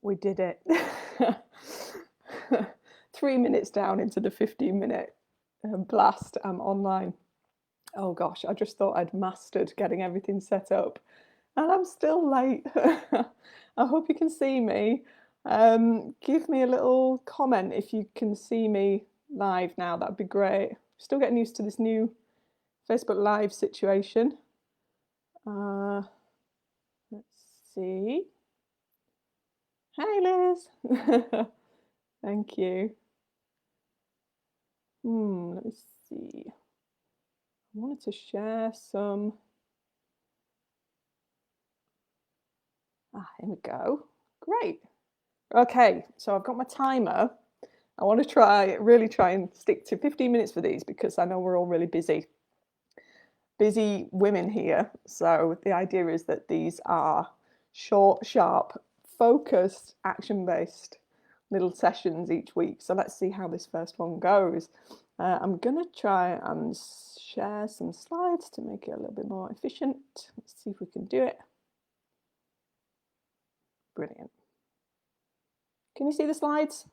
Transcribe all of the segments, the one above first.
We did it. 3 minutes down into the 15-minute blast, I'm online. Oh gosh, I just thought I'd mastered getting everything set up, and I'm still late. I hope you can see me. Give me a little comment if you can see me live now. That'd be great. Still getting used to this new Facebook Live situation. Let's see. Hi, Liz. Thank you. Let me see. I wanted to share some. Here we go. Great. Okay, so I've got my timer. I want to really try and stick to 15 minutes for these because I know we're all really busy women here. So the idea is that these are short, sharp, focused, action-based little sessions each week. So let's see how this first one goes. I'm gonna try and share some slides to make it a little bit more efficient. Let's see if we can do it. Brilliant. Can you see the slides?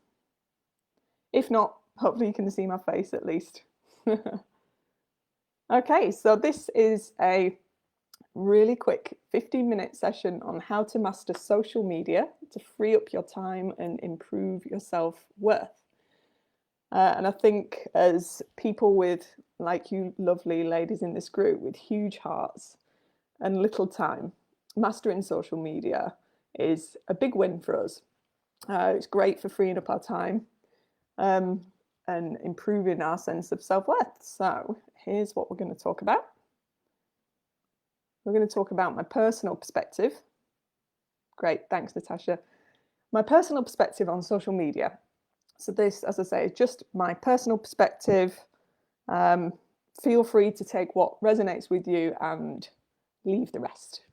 If not, hopefully you can see my face at least. Okay, so this is a really quick 15-minute session on how to master social media to free up your time and improve your self-worth. And I think as people with, like you lovely ladies in this group, with huge hearts and little time, mastering social media is a big win for us. It's great for freeing up our time and improving our sense of self-worth. So here's what we're going to talk about. We're going to talk about my personal perspective. Great, thanks, Natasha. My personal perspective on social media. So this, as I say, is just my personal perspective. Feel free to take what resonates with you and leave the rest,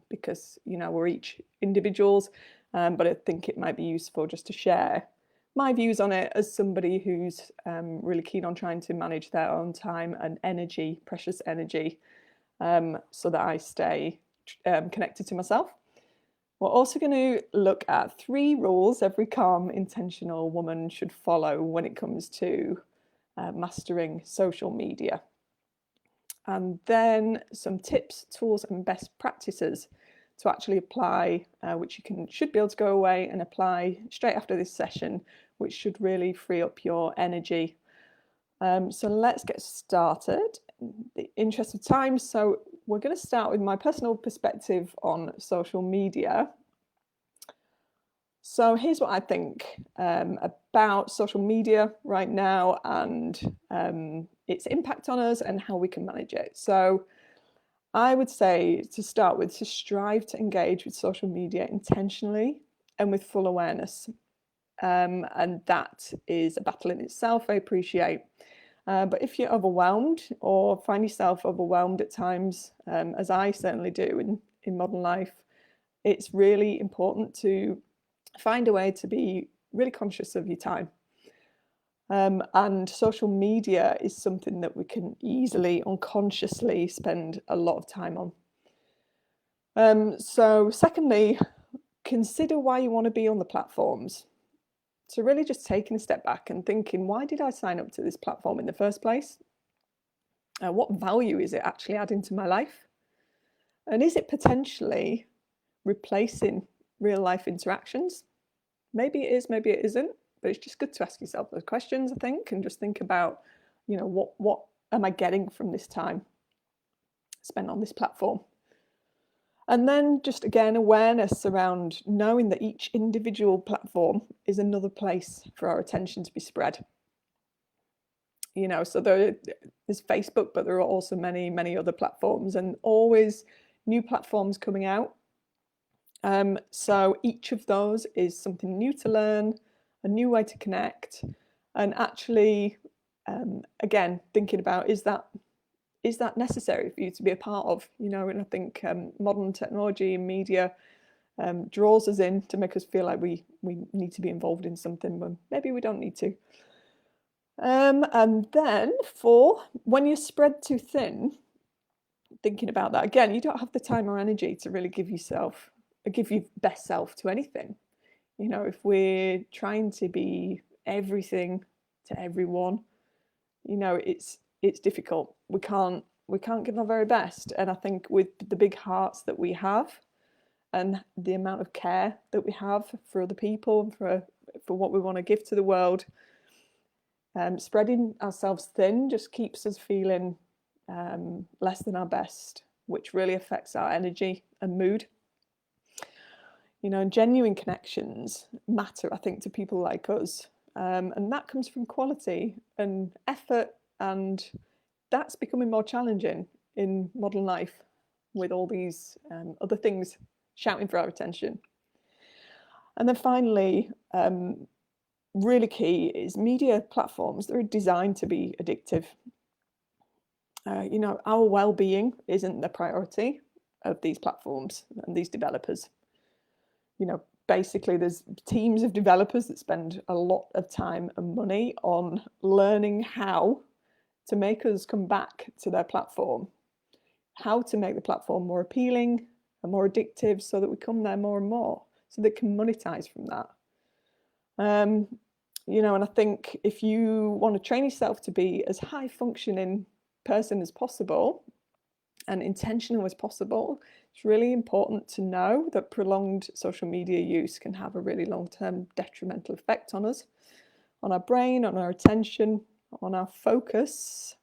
because, you know, we're each individuals, but I think it might be useful just to share my views on it as somebody who's really keen on trying to manage their own time and energy, precious energy, so that I stay connected to myself. We're also going to look at 3 rules every calm, intentional woman should follow when it comes to mastering social media. And then some tips, tools, and best practices to actually apply, which you should be able to go away and apply straight after this session, which should really free up your energy. So let's get started in the interest of time. So we're going to start with my personal perspective on social media. So here's what I think about social media right now and its impact on us and how we can manage it. So I would say, to start with, to strive to engage with social media intentionally and with full awareness. And that is a battle in itself, I appreciate. But if you're overwhelmed or find yourself overwhelmed at times, as I certainly do in modern life, it's really important to find a way to be really conscious of your time. And social media is something that we can easily, unconsciously spend a lot of time on. So secondly, consider why you want to be on the platforms. So really just taking a step back and thinking, why did I sign up to this platform in the first place? What value is it actually adding to my life? And is it potentially replacing real life interactions? Maybe it is, maybe it isn't, but it's just good to ask yourself those questions, I think, and just think about, you know, what am I getting from this time spent on this platform? And then just, again, awareness around knowing that each individual platform is another place for our attention to be spread. You know, so there's Facebook, but there are also many, many other platforms, and always new platforms coming out. So each of those is something new to learn, a new way to connect, and actually, again, thinking about, is that necessary for you to be a part of? You know, and I think modern technology and media draws us in to make us feel like we need to be involved in something when maybe we don't need to. And then for when you're spread too thin, thinking about that, again, you don't have the time or energy to really give your best self to anything. You know, if we're trying to be everything to everyone, you know, it's difficult. We can't give our very best. And I think with the big hearts that we have and the amount of care that we have for other people and for what we want to give to the world, spreading ourselves thin just keeps us feeling less than our best, which really affects our energy and mood. You know, and genuine connections matter, I think, to people like us. And that comes from quality and effort, and that's becoming more challenging in modern life with all these other things shouting for our attention. And then finally, really key is media platforms. They're designed to be addictive. You know, our well-being isn't the priority of these platforms and these developers. You know, basically there's teams of developers that spend a lot of time and money on learning how to make us come back to their platform, how to make the platform more appealing and more addictive so that we come there more and more, so they can monetize from that. You know, and I think if you want to train yourself to be as high functioning person as possible and intentional as possible, it's really important to know that prolonged social media use can have a really long-term detrimental effect on us, on our brain, on our attention, on our focus,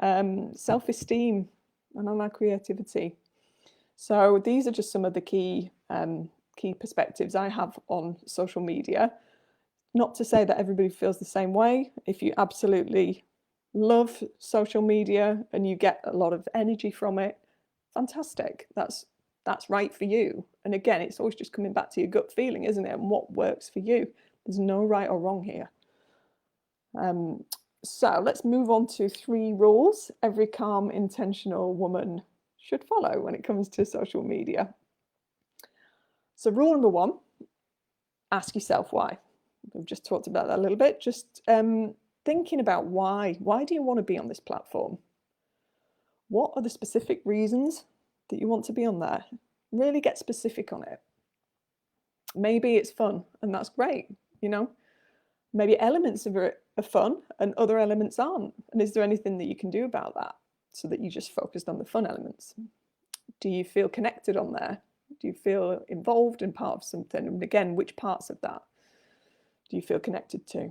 self-esteem, and on our creativity. So these are just some of the key perspectives I have on social media. Not to say that everybody feels the same way. If you absolutely love social media and you get a lot of energy from it, fantastic. That's right for you. And again, it's always just coming back to your gut feeling, isn't it? And what works for you. There's no right or wrong here. So let's move on to 3 rules every calm, intentional woman should follow when it comes to social media. So rule number 1, ask yourself why. We've just talked about that a little bit. Just thinking about why. Why do you want to be on this platform? What are the specific reasons that you want to be on there? Really get specific on it. Maybe it's fun, and that's great, you know. Maybe elements of it are fun and other elements aren't. And is there anything that you can do about that so that you just focused on the fun elements? Do you feel connected on there? Do you feel involved in part of something? And again, which parts of that do you feel connected to?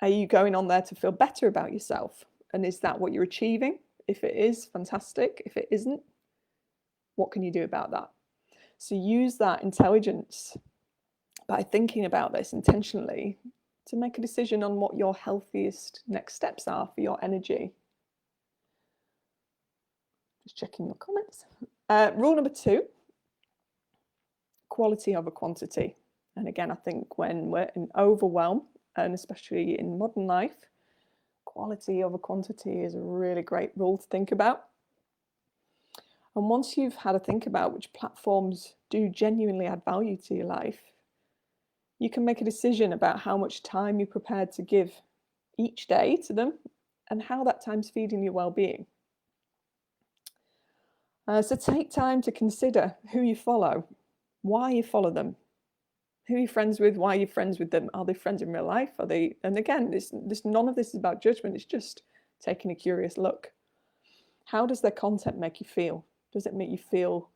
Are you going on there to feel better about yourself? And is that what you're achieving? If it is, fantastic. If it isn't, what can you do about that? So use that intelligence by thinking about this intentionally to make a decision on what your healthiest next steps are for your energy. Just checking your comments. Rule number 2, quality over quantity. And again, I think when we're in overwhelm, and especially in modern life, quality over quantity is a really great rule to think about. And once you've had a think about which platforms do genuinely add value to your life, you can make a decision about how much time you're prepared to give each day to them and how that time's feeding your well-being. So take time to consider who you follow, why you follow them, who you're friends with, why you're friends with them. Are they friends in real life? Are they? And again, none of this is about judgment. It's just taking a curious look. How does their content make you feel? Does it make you feel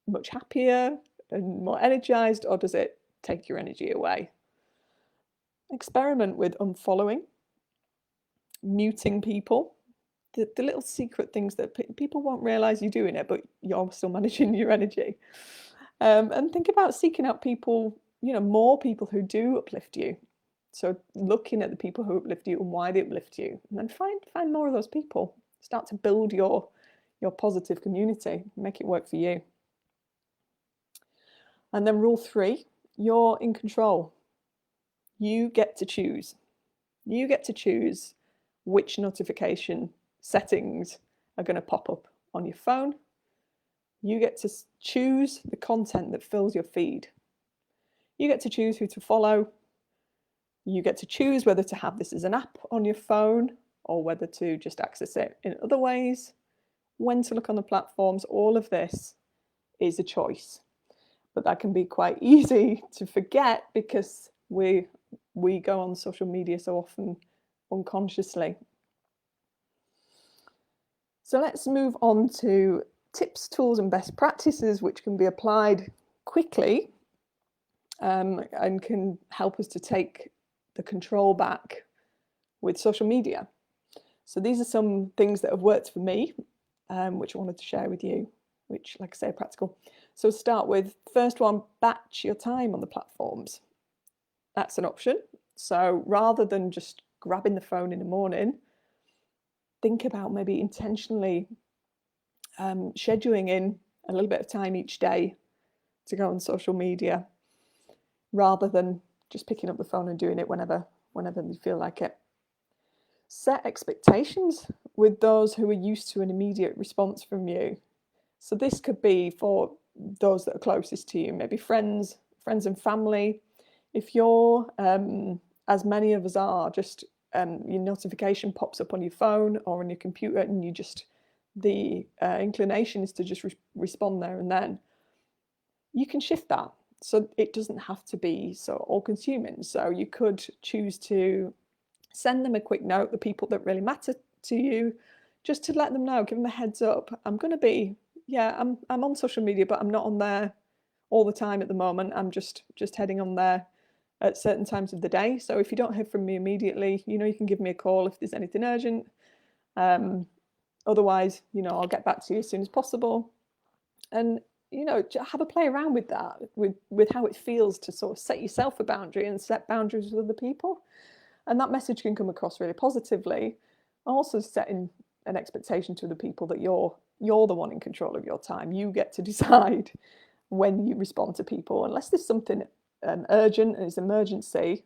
much happier and more energized, or does it take your energy away? Experiment with unfollowing, muting people, the little secret things that people won't realize you're doing it, but you're still managing your energy. And think about seeking out people, you know, more people who do uplift you. So looking at the people who uplift you and why they uplift you, and then find more of those people. Start to build your positive community, make it work for you. And then rule 3, you're in control. You get to choose. You get to choose which notification settings are going to pop up on your phone. You get to choose the content that fills your feed. You get to choose who to follow. You get to choose whether to have this as an app on your phone or whether to just access it in other ways, when to look on the platforms. All of this is a choice. but that can be quite easy to forget because we go on social media so often unconsciously. So let's move on to tips, tools, and best practices which can be applied quickly and can help us to take the control back with social media. So these are some things that have worked for me, which I wanted to share with you, which, like I say, are practical. So start with, first one, batch your time on the platforms. That's an option. So rather than just grabbing the phone in the morning, think about maybe intentionally scheduling in a little bit of time each day to go on social media, rather than just picking up the phone and doing it whenever you feel like it. Set expectations with those who are used to an immediate response from you. So this could be for those that are closest to you, maybe friends and family. If you're, as many of us are, just your notification pops up on your phone or on your computer, and you just, the inclination is to just respond there and then, you can shift that. So it doesn't have to be so all-consuming. So you could choose to send them a quick note, the people that really matter to you, just to let them know, give them a heads up. I'm going to be, I'm on social media, but I'm not on there all the time at the moment. I'm just heading on there at certain times of the day. So if you don't hear from me immediately, you can give me a call if there's anything urgent. Otherwise, I'll get back to you as soon as possible. And have a play around with that, with how it feels to sort of set yourself a boundary and set boundaries with other people. And that message can come across really positively. Also setting an expectation to the people that you're the one in control of your time. You get to decide when you respond to people. Unless there's something urgent and it's emergency,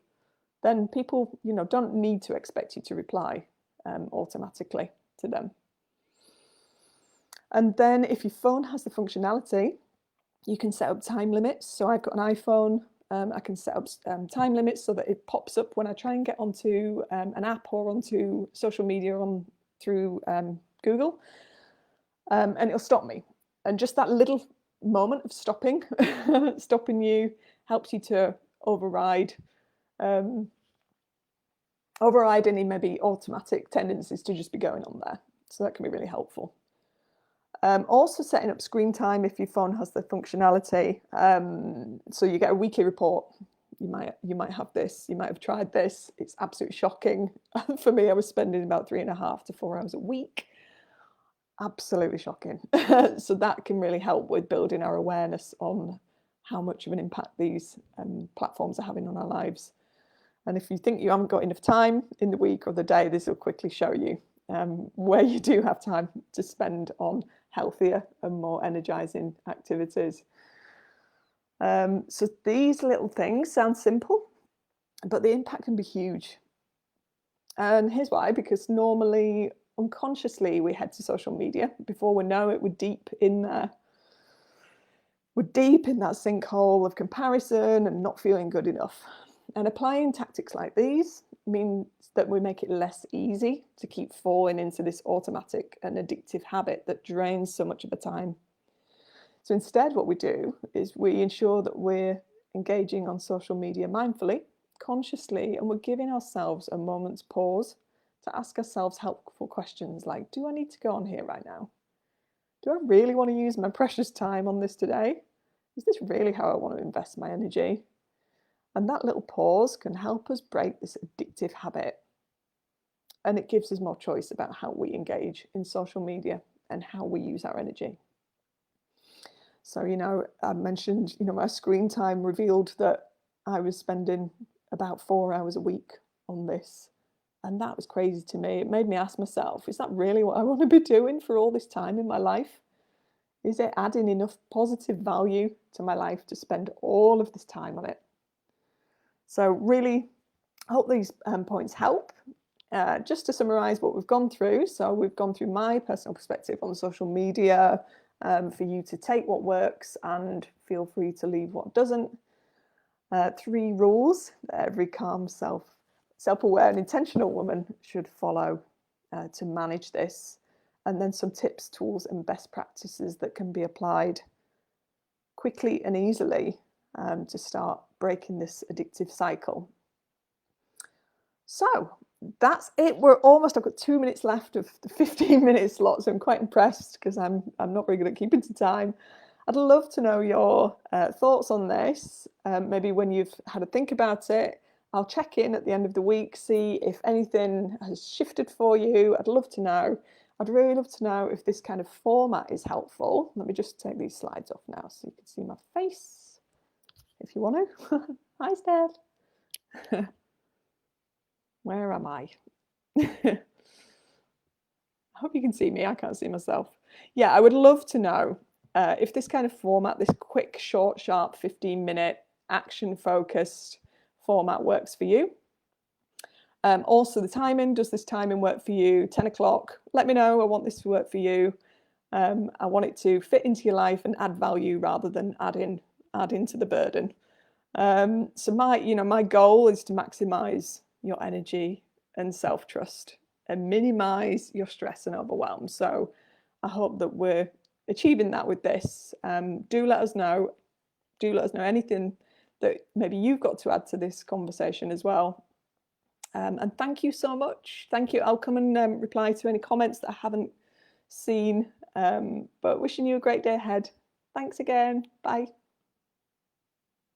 then people don't need to expect you to reply automatically to them. And then if your phone has the functionality, you can set up time limits. So I've got an iPhone. I can set up time limits so that it pops up when I try and get onto an app or onto social media through Google, and it'll stop me. And just that little moment of stopping you helps you to override any maybe automatic tendencies to just be going on there. So that can be really helpful. Also setting up screen time if your phone has the functionality. So you get a weekly report. You might have this, you might have tried this. It's absolutely shocking. For me, I was spending about 3.5 to 4 hours a week. Absolutely shocking. So that can really help with building our awareness on how much of an impact these platforms are having on our lives. And if you think you haven't got enough time in the week or the day, this will quickly show you where you do have time to spend on healthier and more energizing activities. So these little things sound simple, but the impact can be huge. And here's why: because normally, unconsciously, we head to social media. Before we know it, we're deep in there. We're deep in that sinkhole of comparison and not feeling good enough. And applying tactics like these means that we make it less easy to keep falling into this automatic and addictive habit that drains so much of the time. So instead, what we do is we ensure that we're engaging on social media mindfully, consciously, and we're giving ourselves a moment's pause to ask ourselves helpful questions like, do I need to go on here right now? Do I really want to use my precious time on this today? Is this really how I want to invest my energy? And that little pause can help us break this addictive habit. And it gives us more choice about how we engage in social media and how we use our energy. So, I mentioned, my screen time revealed that I was spending about 4 hours a week on this. And that was crazy to me. It made me ask myself, is that really what I want to be doing for all this time in my life? Is it adding enough positive value to my life to spend all of this time on it? So really, I hope these points help. Just to summarize what we've gone through. So we've gone through my personal perspective on social media, for you to take what works and feel free to leave what doesn't. 3 rules that every calm, self-aware and intentional woman should follow to manage this. And then some tips, tools and best practices that can be applied quickly and easily to start breaking this addictive cycle. So that's it. I've got 2 minutes left of the 15-minute slot, so I'm quite impressed because I'm not very good at keeping to time. I'd love to know your thoughts on this. Maybe when you've had a think about it, I'll check in at the end of the week, see if anything has shifted for you. I'd love to know. I'd really love to know if this kind of format is helpful. Let me just take these slides off now so you can see my face, if you want to. Hi, Steph. Where am I? I hope you can see me. I can't see myself. Yeah, I would love to know if this kind of format, this quick, short, sharp, 15-minute, action-focused format works for you. Also, the timing, does this timing work for you? 10 o'clock, let me know. I want this to work for you. I want it to fit into your life and add value rather than add into the burden. So my goal is to maximize your energy and self-trust and minimize your stress and overwhelm. So I hope that we're achieving that with this. Do let us know. Do let us know anything that maybe you've got to add to this conversation as well. And thank you so much. Thank you. I'll come and reply to any comments that I haven't seen. But wishing you a great day ahead. Thanks again. Bye.